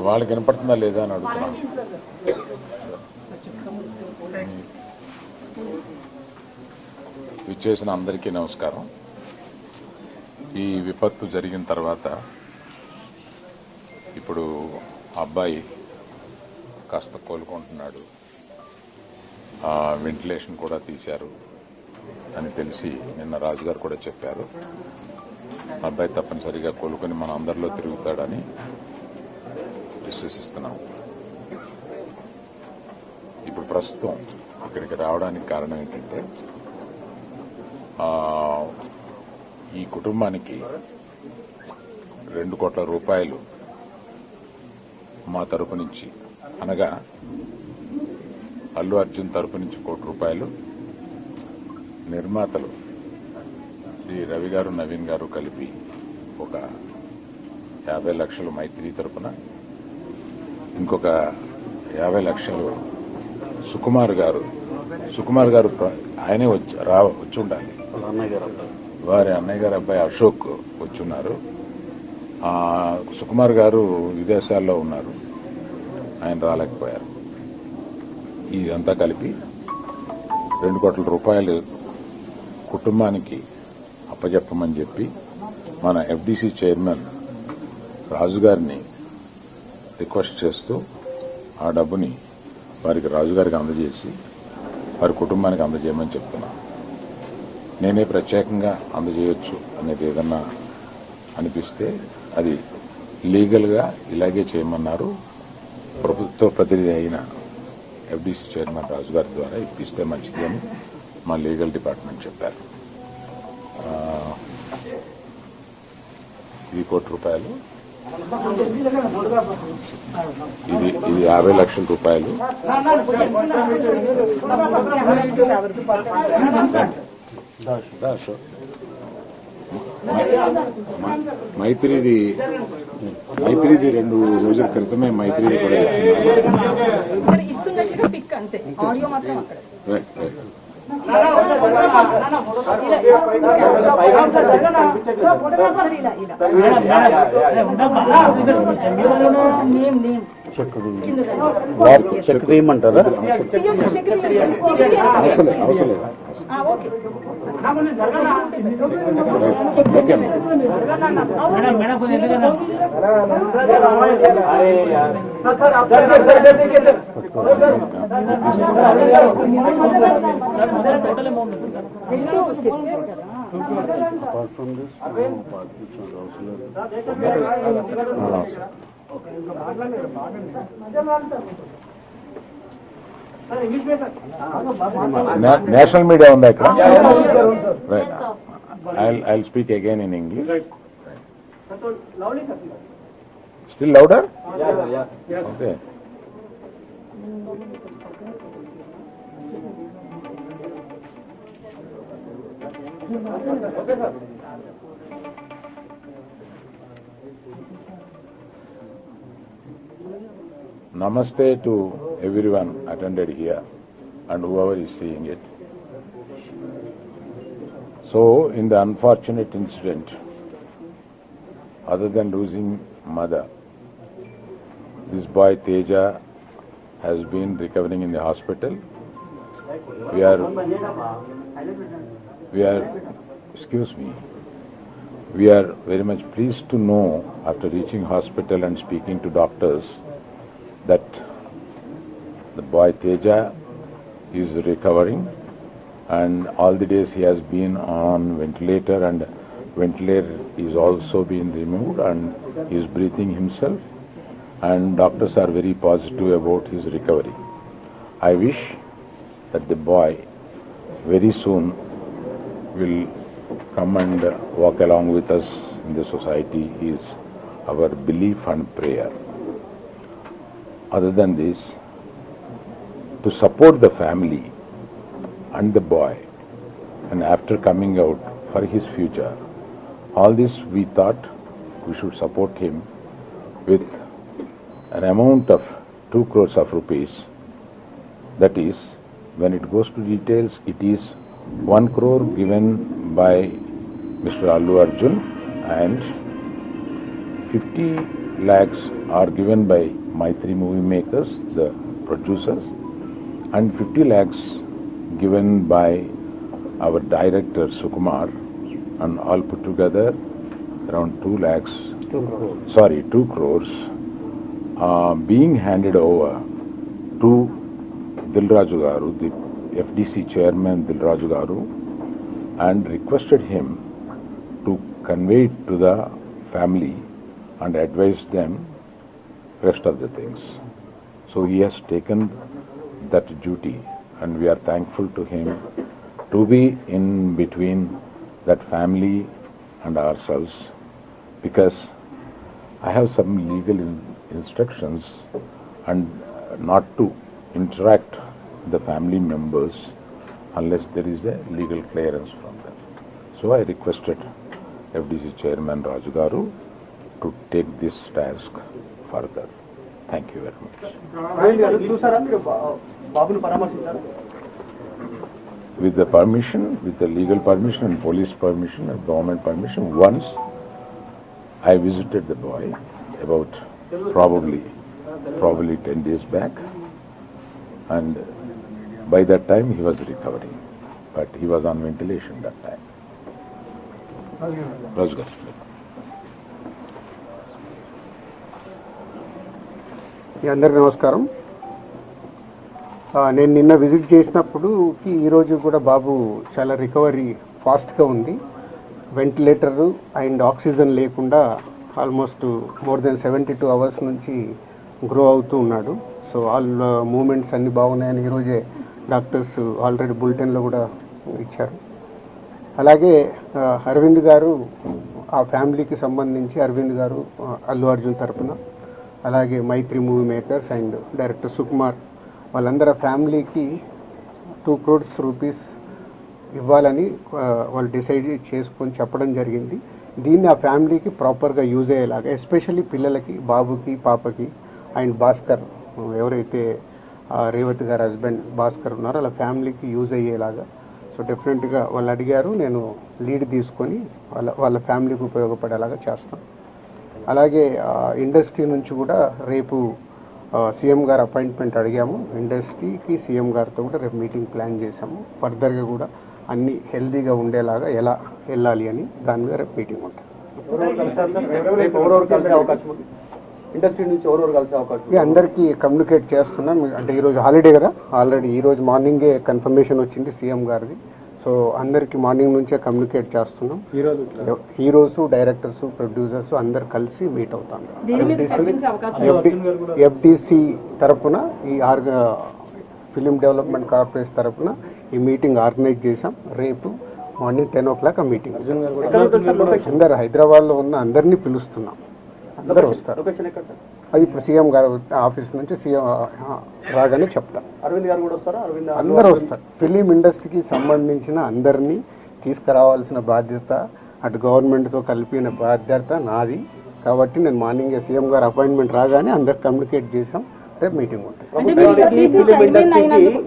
వాళ్ళకి వినపడుతుందా లేదా అని అడుగుతున్నాను. విచ్చేసిన అందరికీ నమస్కారం. ఈ విపత్తు జరిగిన తర్వాత ఇప్పుడు అబ్బాయి కాస్త కోలుకుంటున్నాడు, వెంటిలేషన్ కూడా తీశారు అని తెలిసి నిన్న రాజుగారు కూడా చెప్పారు. అబ్బాయి తప్పనిసరిగా కోలుకొని మన అందరిలో తిరుగుతాడని విశ్వసిస్తున్నాం. ఇప్పుడు ప్రస్తుతం ఇక్కడికి రావడానికి కారణం ఏంటంటే ఈ కుటుంబానికి 2 కోట్ల రూపాయలు మా తరపు నుంచి, అనగా అల్లు అర్జున్ తరపు నుంచి 1 కోటి రూపాయలు, నిర్మాతలు శ్రీ రవి గారు నవీన్ గారు కలిపి ఒక 50 లక్షలు మైత్రి తరపున, ఇంకొక 50 లక్షలు సుకుమార్ గారు ఆయనే వచ్చి ఉండాలి, వారి అన్నయ్య గారు అబ్బాయి అశోక్ వచ్చున్నారు. సుకుమార్ గారు విదేశాల్లో ఉన్నారు, ఆయన రాలేకపోయారు. ఇదంతా కలిపి 2 కోట్ల రూపాయలు కుటుంబానికి అప్పజెప్పమని చెప్పి మన ఎఫ్డీసీ చైర్మన్ రాజుగారిని రిక్వెస్ట్ చేస్తూ ఆ డబ్బుని వారికి రాజుగారికి అందజేసి వారి కుటుంబానికి అందజేయమని చెప్తున్నాను. నేనే ప్రత్యేకంగా అందజేయొచ్చు అనేది ఏదన్నా అనిపిస్తే అది లీగల్గా ఇలాగే చేయమన్నారు. ప్రభుత్వ ప్రతినిధి అయిన ఎఫ్డీసీ చైర్మన్ రాజుగారి ద్వారా ఇప్పిస్తే మంచిది అని మా లీగల్ డిపార్ట్మెంట్ చెప్పారు. ఇది 1 కోటి రూపాయలు, ఇది 50 లక్షల రూపాయలు. మైత్రిది 2 రోజుల క్రితమే మైత్రిది కూడా చెక్ తీయమంటారా? అవసరం లేదు. నేషనల్ మీడియా ఉందా ఇక్కడ? I'll speak again in English. Still louder? Okay. Okay, sir. Namaste to everyone attended here and whoever is seeing it. So, in the unfortunate incident, other than losing mother, this boy Teja has been recovering in the hospital. We are, we are very much pleased to know after reaching hospital and speaking to doctors that the boy Teja is recovering, and all the days he has been on ventilator, and ventilator is also being removed and he is breathing himself, and doctors are very positive about his recovery. I wish that the boy very soon will come and walk along with us in the society is our belief and prayer. Other than this, to support the family and the boy, and after coming out for his future, all this we thought we should support him with an amount of 2 crores of rupees. That is, when it goes to details, it is 1 crore given by Mr. Allu Arjun and 50 lakhs are given by Maitri Movie Makers, the producers, and 50 lakhs given by our director Sukumar, and all put together around 2 lakhs, 2 crores, being handed over to Dilraju Garu, the FDC chairman Dilraju Garu, and requested him to convey it to the family and advise them rest of the things. So he has taken that duty, and we are thankful to him to be in between that family and ourselves, because I have some legal instructions and not to interact the family members unless there is a legal clearance from them. So I requested FDC Chairman Raju Garu to take this task further. Thank you very much. With the permission, with the legal permission and police permission and government permission, once I visited the boy about probably 10 days back, and by that time he was recovering, but he was on ventilation that time. Raju Garu. అందరికీ నమస్కారం. నేను నిన్న visit చేసినప్పుడు ఈరోజు కూడా బాబు చాలా recovery ఫాస్ట్గా ఉంది. వెంటిలేటరు అండ్ ఆక్సిజన్ లేకుండా ఆల్మోస్ట్ మోర్ దెన్ 72 అవర్స్ నుంచి గ్రో అవుతూ ఉన్నాడు. సో ఆల్ మూమెంట్స్ అన్నీ బాగున్నాయని ఈరోజే డాక్టర్స్ ఆల్రెడీ బులెటిన్లో కూడా ఇచ్చారు. అలాగే అరవింద్ గారు, ఆ ఫ్యామిలీకి సంబంధించి అరవింద్ గారు అల్లు అర్జున్ తరపున, అలాగే Mythri movie makers and director Sukumar, వాళ్ళందరూ ఫ్యామిలీకి 2 crores రూపీస్ ఇవ్వాలని వాళ్ళు డిసైడ్ చేసుకొని చెప్పడం జరిగింది. దీన్ని ఆ ఫ్యామిలీకి ప్రాపర్గా యూజ్ అయ్యేలాగా, ఎస్పెషల్లీ పిల్లలకి, బాబుకి, పాపకి అండ్ భాస్కర్, ఎవరైతే రేవతి గారు హస్బెండ్ భాస్కర్ ఉన్నారో వాళ్ళ ఫ్యామిలీకి యూజ్ అయ్యేలాగా. సో డెఫినెట్గా వాళ్ళు అడిగారు, నేను లీడ్ తీసుకొని వాళ్ళ ఫ్యామిలీకి ఉపయోగపడేలాగా చేస్తాను. అలాగే ఇండస్ట్రీ నుంచి కూడా రేపు సీఎం గారు అపాయింట్మెంట్ అడిగాము. ఇండస్ట్రీకి సీఎం గారితో కూడా రేపు మీటింగ్ ప్లాన్ చేశాము. ఫర్దర్గా కూడా అన్నీ హెల్తీగా ఉండేలాగా ఎలా వెళ్ళాలి అని దాని మీద రేపు మీటింగ్ ఉంటుంది. ఇండస్ట్రీ నుంచి ఎవరెవరు కలిసే అవకాశం? అందరికీ కమ్యూనికేట్ చేస్తున్నాం. అంటే ఈరోజు హాలిడే కదా, ఆల్రెడీ ఈరోజు మార్నింగే కన్ఫర్మేషన్ వచ్చింది సీఎం గారిది. సో అందరికి మార్నింగ్ నుంచే కమ్యూనికేట్ చేస్తున్నాం. హీరోస్, డైరెక్టర్స్, ప్రొడ్యూసర్స్ అందరు కలిసి మీట్ అవుతాం. ఎఫ్డిసి తరఫున, ఈ ఫిలిం డెవలప్మెంట్ కార్పొరేషన్ తరఫున ఈ మీటింగ్ ఆర్గనైజ్ చేశాం. రేపు మార్నింగ్ 10 o'clock ఆ మీటింగ్. అందరు హైదరాబాద్లో ఉన్న అందరినీ పిలుస్తున్నాం, అందరూ వస్తారు. అది ఇప్పుడు సీఎం గారు ఆఫీస్ నుంచి సీఎం రాగానే చెప్తారు. అరవింద్ గారు కూడా వస్తారా? అందరూ వస్తారు. ఫిలిం ఇండస్ట్రీకి సంబంధించిన అందరినీ తీసుకురావాల్సిన బాధ్యత, అటు గవర్నమెంట్తో కలిపిన బాధ్యత నాది. కాబట్టి నేను మార్నింగ్ సీఎం గారు అపాయింట్మెంట్ రాగానే అందరు కమ్యూనికేట్ చేసాం. రేపు మీటింగ్ ఉంటుంది.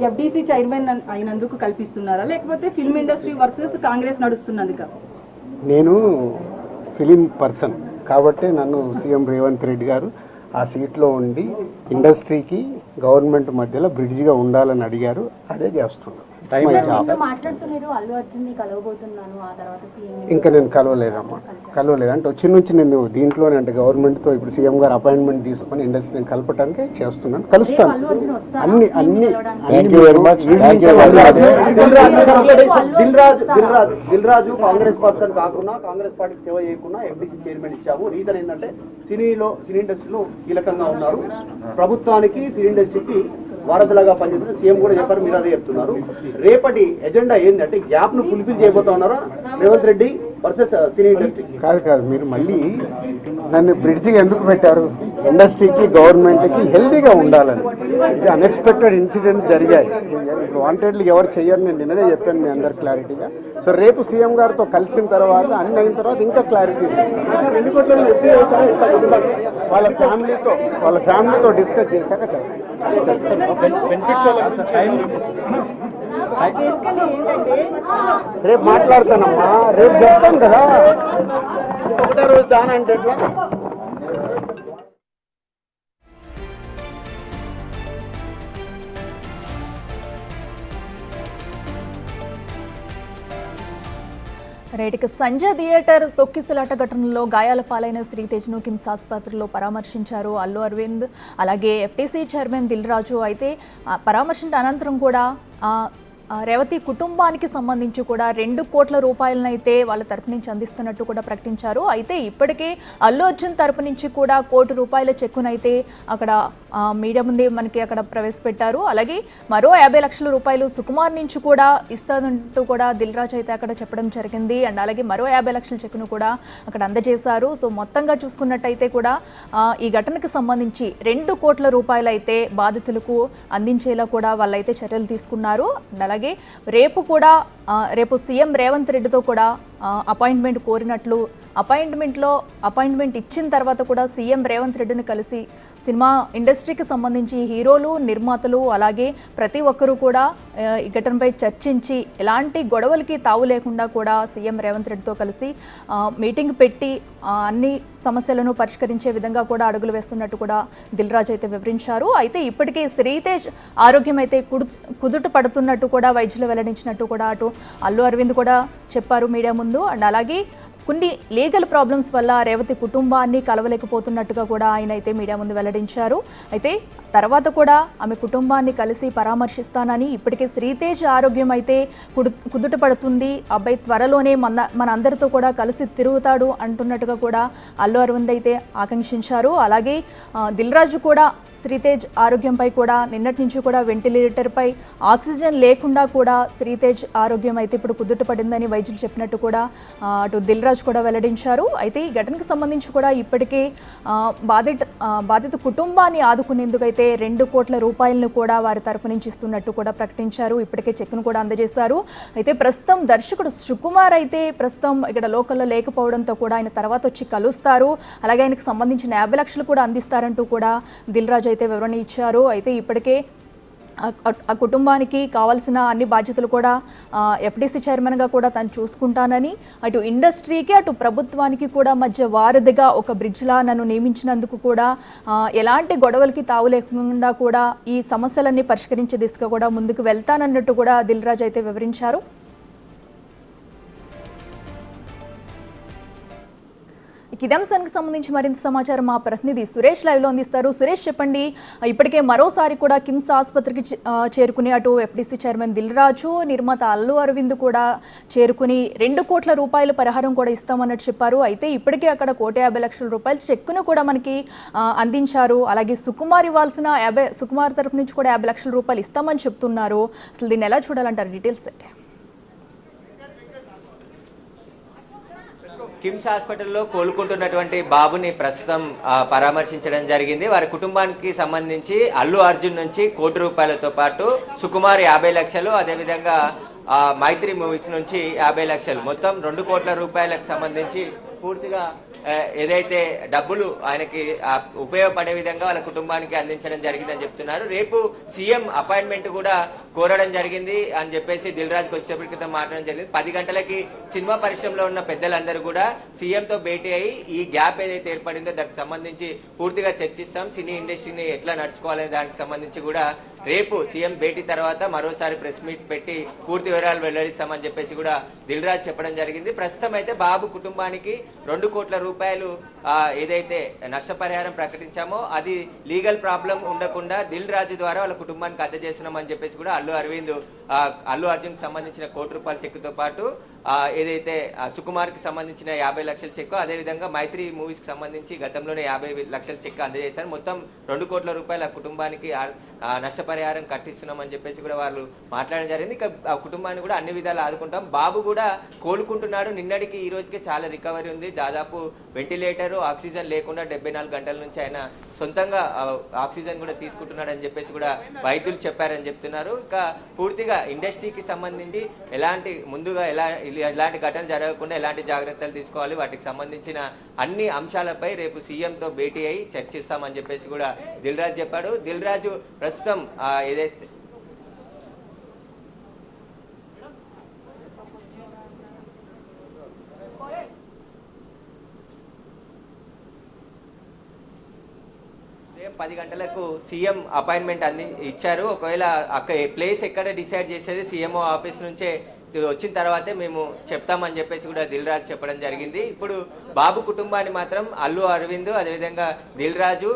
ఎఫ్డీసీ చైర్మన్ అయినందుకు కల్పిస్తున్నారా, లేకపోతే ఫిల్మ్ ఇండస్ట్రీ వర్సెస్ కాంగ్రెస్ నడుస్తున్నందుక? నేను ఫిలిం పర్సన్ కాబట్టి నన్ను సీఎం రేవంత్ రెడ్డి గారు ఆ సీట్లో ఉండి ఇండస్ట్రీకి గవర్నమెంట్ మధ్యలో బ్రిడ్జిగా ఉండాలని అడిగారు. అదే చేస్తున్నాను. ఇంకా నేను కలవలేదమ్మా, అంటే వచ్చి నుంచి నేను దీంట్లోనే, అంటే గవర్నమెంట్తో ఇప్పుడు సీఎం గారు అపాయింట్మెంట్ తీసుకొని ఇండస్ట్రీని కలపడానికి చేస్తున్నాను. కలుస్తాను. అన్ని దిల్రాజు కాంగ్రెస్ పర్సన్ కాకుండా, కాంగ్రెస్ పార్టీకి సేవ చేయకుండా ఎఫ్డీసీ చైర్మన్ ఇచ్చాము. రీజన్ ఏంటంటే సినీ ఇండస్ట్రీలో కీలకంగా ఉన్నారు. ప్రభుత్వానికి, సినీ ఇండస్ట్రీకి వారధులుగా పనిచేస్తున్న సీఎం కూడా చెప్పారు, మీరు అదే చెప్తున్నారు. రేపటి ఎజెండా ఏంటంటే గ్యాప్ ను ఫుల్ఫిల్ చేయబోతా ఉన్నారా Revanth Reddy versus cine industry? కాదు, మీరు మళ్ళీ నన్ను బ్రిడ్జికి ఎందుకు పెట్టారు? ఇండస్ట్రీకి, గవర్నమెంట్కి హెల్తీగా ఉండాలని. ఇది అన్ఎక్స్పెక్టెడ్ ఇన్సిడెంట్స్ జరిగాయి. ఇప్పుడు వాంటెడ్లీ ఎవరు చెయ్యరు, నేను నిన్నదే చెప్పాను మీ అందరు క్లారిటీగా. సో రేపు సీఎం గారితో కలిసిన తర్వాత, అన్ని అయిన తర్వాత ఇంకా క్లారిటీస్ ఇస్తాను. వాళ్ళ ఫ్యామిలీతో డిస్కస్ చేశాక చేస్తాను. రేపు మాట్లాడతానమ్మా, రేపు చెప్తాను కదా. ఒకటే రోజు దాని అంటే ఎట్లా? రైట్, ఇక సంజయ్ థియేటర్ తొక్కిసలాట ఘటనలో గాయాల పాలైన శ్రీతేజ్ను కిమ్స్ ఆసుపత్రిలో పరామర్శించారు అల్లు అరవింద్, అలాగే ఎఫ్టీసీ చైర్మన్ దిల్ రాజు. అయితే పరామర్శించిన అనంతరం కూడా రేవతి కుటుంబానికి సంబంధించి కూడా 2 కోట్ల రూపాయలను అయితే వాళ్ళ తరపు నుంచి అందిస్తున్నట్టు కూడా ప్రకటించారు. అయితే ఇప్పటికే అల్లు అర్జున్ తరపు నుంచి కూడా ₹1 కోటి చెక్కునైతే అక్కడ మీడియా ముందే మనకి అక్కడ ప్రవేశపెట్టారు. అలాగే మరో 50 లక్షల రూపాయలు సుకుమార్ నుంచి కూడా ఇస్తానంటూ కూడా దిల్ రాజు అయితే అక్కడ చెప్పడం జరిగింది. అండ్ అలాగే మరో 50 లక్షల చెక్కును కూడా అక్కడ అందజేశారు. సో మొత్తంగా చూసుకున్నట్టయితే కూడా ఈ ఘటనకు సంబంధించి 2 కోట్ల రూపాయలు అయితే బాధితులకు అందించేలా కూడా వాళ్ళైతే చర్యలు తీసుకున్నారు. అలాగే రేపు సీఎం రేవంత్ రెడ్డితో కూడా అపాయింట్మెంట్ కోరినట్లు, అపాయింట్మెంట్ ఇచ్చిన తర్వాత కూడా సీఎం రేవంత్ రెడ్డిని కలిసి సినిమా ఇండస్ట్రీకి సంబంధించి హీరోలు, నిర్మాతలు, అలాగే ప్రతి ఒక్కరూ కూడా ఈ ఘటనపై చర్చించి ఎలాంటి గొడవలకి తావు లేకుండా కూడా సీఎం రేవంత్ రెడ్డితో కలిసి మీటింగ్ పెట్టి అన్ని సమస్యలను పరిష్కరించే విధంగా కూడా అడుగులు వేస్తున్నట్టు కూడా దిల్ రాజు అయితే వివరించారు. అయితే ఇప్పటికే శ్రీతేజ్ ఆరోగ్యం అయితే కుదుట పడుతున్నట్టు కూడా వైద్యులు వెల్లడించినట్టు కూడా అటు అల్లు అరవింద్ కూడా చెప్పారు మీడియా ముందు. అండ్ అలాగే కొన్ని లీగల్ ప్రాబ్లమ్స్ వల్ల రేవతి కుటుంబాన్ని కలవలేకపోతున్నట్టుగా కూడా ఆయన అయితే మీడియా ముందు వెల్లడించారు. అయితే తర్వాత కూడా ఆమె కుటుంబాన్ని కలిసి పరామర్శిస్తానని, ఇప్పటికే శ్రీతేజ్ ఆరోగ్యం అయితే కుదుట పడుతుంది, అబ్బాయి త్వరలోనే మన అందరితో కూడా కలిసి తిరుగుతాడు అంటున్నట్టుగా కూడా అల్లు అరవింద్ అయితే ఆకాంక్షించారు. అలాగే దిల్ రాజు కూడా శ్రీతేజ్ ఆరోగ్యంపై కూడా నిన్నటి నుంచి కూడా వెంటిలేటర్పై ఆక్సిజన్ లేకుండా కూడా శ్రీతేజ్ ఆరోగ్యం అయితే ఇప్పుడు కుదుట పడిందని వైద్యులు చెప్పినట్టు కూడా అటు దిల్ రాజు కూడా వెల్లడించారు. అయితే ఈ ఘటనకు సంబంధించి కూడా ఇప్పటికే బాధిత కుటుంబాన్ని ఆదుకునేందుకు అయితే 2 కోట్ల రూపాయలను కూడా వారి తరపు నుంచి ఇస్తున్నట్టు కూడా ప్రకటించారు. ఇప్పటికే చెక్కును కూడా అందజేస్తారు. అయితే ప్రస్తుతం దర్శకుడు సుకుమార్ అయితే ప్రస్తుతం ఇక్కడ లోకల్లో లేకపోవడంతో కూడా ఆయన తర్వాత వచ్చి కలుస్తారు. అలాగే ఆయనకు సంబంధించిన 50 లక్షలు కూడా అందిస్తారంటూ కూడా దిల్ రాజు అయితే వివరణ ఇచ్చారు. అయితే ఇప్పటికే ఆ కుటుంబానికి కావాల్సిన అన్ని బాధ్యతలు కూడా ఎఫ్డీసీ చైర్మన్గా కూడా తను చూసుకుంటానని, అటు ఇండస్ట్రీకి అటు ప్రభుత్వానికి కూడా మధ్య వారధిగా ఒక బ్రిడ్జ్లా నన్ను నియమించినందుకు కూడా ఎలాంటి గొడవలకి తావు లేకుండా కూడా ఈ సమస్యలన్నీ పరిష్కరించే దిశగా కూడా ముందుకు వెళ్తానన్నట్టు కూడా దిల్ రాజు అయితే వివరించారు. ఇదే అంశానికి సంబంధించి మరింత సమాచారం మా ప్రతినిధి సురేష్ లైవ్లో అందిస్తారు. సురేష్, చెప్పండి, ఇప్పటికే మరోసారి కూడా కిమ్స్ ఆసుపత్రికి చేరుకుని అటు ఎఫ్డీసీ చైర్మన్ దిల్ రాజు, నిర్మాత అల్లు అరవింద్ కూడా చేరుకుని 2 కోట్ల రూపాయల పరిహారం కూడా ఇస్తామన్నట్టు చెప్పారు. అయితే ఇప్పటికే అక్కడ ₹1,50,00,000 చెక్కును కూడా మనకి అందించారు. అలాగే సుకుమార్ తరఫు నుంచి కూడా ₹50 లక్షలు ఇస్తామని చెప్తున్నారు. అసలు దీన్ని ఎలా చూడాలంటారు? డీటెయిల్స్ అంటే కిమ్స్ హాస్పిటల్లో కోలుకుంటున్నటువంటి బాబుని ప్రస్తుతం పరామర్శించడం జరిగింది. వారి కుటుంబానికి సంబంధించి అల్లు అర్జున్ నుంచి ₹1 కోటి పాటు సుకుమార్ 50 లక్షలు, అదేవిధంగా మైత్రి మూవీస్ నుంచి 50 లక్షలు, మొత్తం ₹2 కోట్ల సంబంధించి పూర్తిగా ఏదైతే డబ్బులు ఆయనకి ఉపయోగపడే విధంగా వాళ్ళ కుటుంబానికి అందించడం జరిగిందని చెప్తున్నారు. రేపు సీఎం అపాయింట్మెంట్ కూడా కోరడం జరిగింది అని చెప్పేసి దిల్ రాజుకి వచ్చేప్పటి క్రితం మాట్లాడడం జరిగింది. 10 గంటలకి సినిమా పరిశ్రమలో ఉన్న పెద్దలందరూ కూడా సీఎంతో భేటీ అయ్యి ఈ గ్యాప్ ఏదైతే ఏర్పడిందో దానికి సంబంధించి పూర్తిగా చర్చిస్తాం, సినీ ఇండస్ట్రీని ఎట్లా నడుచుకోవాలనే దానికి సంబంధించి కూడా రేపు సీఎం భేటీ తర్వాత మరోసారి ప్రెస్ మీట్ పెట్టి పూర్తి వివరాలు వెల్లడిస్తామని చెప్పేసి కూడా దిల్ రాజు చెప్పడం జరిగింది. ప్రస్తుతం అయితే బాబు కుటుంబానికి ₹2 కోట్ల ఏదైతే నష్టపరిహారం ప్రకటించామో అది లీగల్ ప్రాబ్లం ఉండకుండా దిల్ రాజు ద్వారా వాళ్ళ కుటుంబానికి అందజేస్తున్నామని చెప్పేసి కూడా అల్లు అర్జున్ సంబంధించిన ₹1 కోటి చెక్కుతో పాటు ఏదైతే సుకుమార్ కి సంబంధించిన 50 లక్షల చెక్కు, అదేవిధంగా మైత్రి మూవీస్ కి సంబంధించి గతంలోనే 50 లక్షల చెక్కు అందజేశారు. మొత్తం ₹2 కోట్ల కుటుంబానికి నష్టపరిహారం కట్టిస్తున్నామని చెప్పేసి కూడా వాళ్ళు మాట్లాడడం జరిగింది. ఇక ఆ కుటుంబాన్ని కూడా అన్ని విధాలు ఆదుకుంటాం. బాబు కూడా కోలుకుంటున్నాడు. నిన్నటికి ఈ రోజుకి చాలా రికవరీ ఉంది. దాదాపు వెంటిలేటర్, ఆక్సిజన్ లేకుండా 74 గంటల నుంచి ఆయన సొంతంగా ఆక్సిజన్ కూడా తీసుకుంటున్నాడని చెప్పేసి కూడా వైద్యులు చెప్పారని చెప్తున్నారు. ఇక పూర్తిగా ఇండస్ట్రీకి సంబంధించి ఎలాంటి ఘటనలు జరగకుండా ఎలాంటి జాగ్రత్తలు తీసుకోవాలి, వాటికి సంబంధించిన అన్ని అంశాలపై రేపు సీఎంతో భేటీ అయ్యి చర్చిస్తామని చెప్పేసి కూడా దిల్ రాజు చెప్పాడు. దిల్ రాజు ప్రస్తుతం ఏదైతే ఉదయం 10 గంటలకు సీఎం అపాయింట్మెంట్ ఇచ్చారు. ఒకవేళ అక్కడ ప్లేస్ ఎక్కడ డిసైడ్ చేసేది సీఎంఓ ఆఫీస్ నుంచే వచ్చిన తర్వాతే మేము చెప్తామని చెప్పేసి కూడా దిల్ రాజు చెప్పడం జరిగింది. ఇప్పుడు బాబు కుటుంబాన్ని మాత్రం అల్లు అరవింద్, అదేవిధంగా దిల్ రాజు,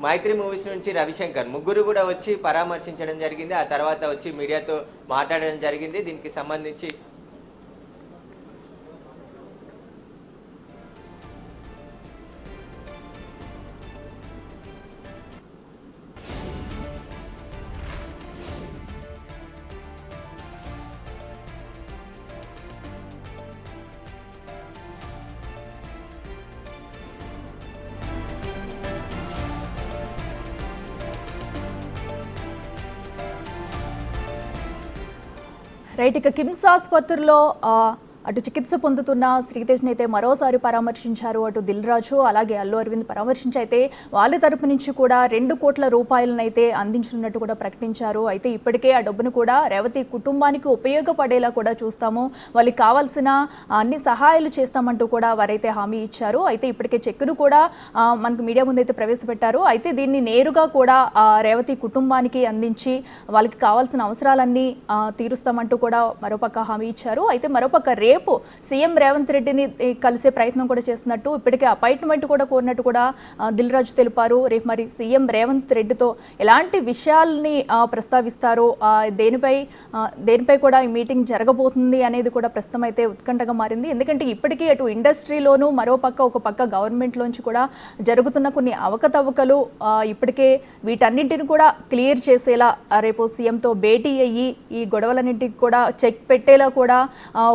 మైత్రి మూవీస్ నుంచి రవిశంకర్ ముగ్గురు కూడా వచ్చి పరామర్శించడం జరిగింది. ఆ తర్వాత వచ్చి మీడియాతో మాట్లాడడం జరిగింది. దీనికి సంబంధించి రైట్, ఇక కిమ్స్ ఆసుపత్రిలో అటు చికిత్స పొందుతున్న శ్రీతేజ్ని అయితే మరోసారి పరామర్శించారు అటు దిల్ రాజు అలాగే అల్లు అరవింద్. పరామర్శించి అయితే వాళ్ళ తరపు నుంచి కూడా 2 కోట్ల రూపాయలను అయితే అందించనున్నట్టు కూడా ప్రకటించారు. అయితే ఇప్పటికే ఆ డబ్బును కూడా రేవతి కుటుంబానికి ఉపయోగపడేలా కూడా చూస్తాము, వాళ్ళకి కావాల్సిన అన్ని సహాయాలు చేస్తామంటూ కూడా వారైతే హామీ ఇచ్చారు. అయితే ఇప్పటికే చెక్కును కూడా మనకు మీడియా ముందు అయితే ప్రవేశపెట్టారు. అయితే దీన్ని నేరుగా కూడా రేవతి కుటుంబానికి అందించి వాళ్ళకి కావాల్సిన అవసరాలన్నీ తీరుస్తామంటూ కూడా మరోపక్క హామీ ఇచ్చారు. అయితే మరోపక్క రేపు సీఎం రేవంత్ రెడ్డిని కలిసే ప్రయత్నం కూడా చేస్తున్నట్టు, ఇప్పటికే అపాయింట్మెంట్ కూడా కోరినట్టు కూడా దిల్ రాజు తెలిపారు. రేపు మరి సీఎం రేవంత్ రెడ్డితో ఎలాంటి విషయాల్ని ప్రస్తావిస్తారో, దేనిపై కూడా ఈ మీటింగ్ జరగబోతుంది అనేది కూడా ప్రస్తుతం అయితే ఉత్కంఠగా మారింది. ఎందుకంటే ఇప్పటికీ అటు ఇండస్ట్రీలోనూ మరోపక్క ఒక పక్క గవర్నమెంట్లోంచి కూడా జరుగుతున్న కొన్ని అవకతవకలు ఇప్పటికే వీటన్నింటిని కూడా క్లియర్ చేసేలా రేపు సీఎంతో భేటీ అయ్యి ఈ గొడవలన్నింటికి కూడా చెక్ పెట్టేలా కూడా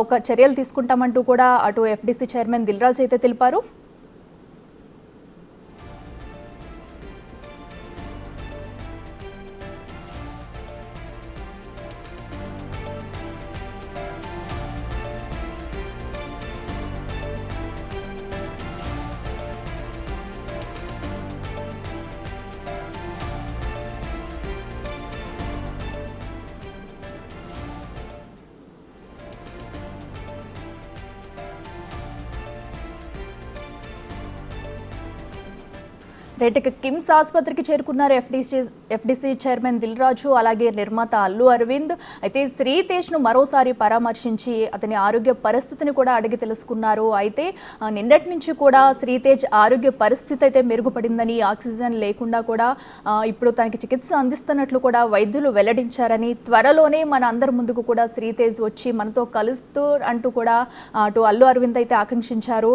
ఒక చర్యలు తీసుకుంటామంటూ కూడా అటు ఎఫ్డీసీ చైర్మన్ దిల్ రాజు అయితే తెలిపారు. రైట్, ఇక కిమ్స్ ఆసుపత్రికి చేరుకున్నారు ఎఫ్డీసీ చైర్మన్ దిల్ రాజు అలాగే నిర్మాత అల్లు అరవింద్. అయితే శ్రీతేజ్ను మరోసారి పరామర్శించి అతని ఆరోగ్య పరిస్థితిని కూడా అడిగి తెలుసుకున్నారు. అయితే నిన్నటి నుంచి కూడా శ్రీతేజ్ ఆరోగ్య పరిస్థితి అయితే మెరుగుపడిందని, ఆక్సిజన్ లేకుండా కూడా ఇప్పుడు తనకి చికిత్స అందిస్తున్నట్లు కూడా వైద్యులు వెల్లడించారని, త్వరలోనే మన అందరి ముందుకు కూడా శ్రీతేజ్ వచ్చి మనతో కలుస్తూ అంటూ కూడా అటు అల్లు అరవింద్ అయితే ఆకాంక్షించారు.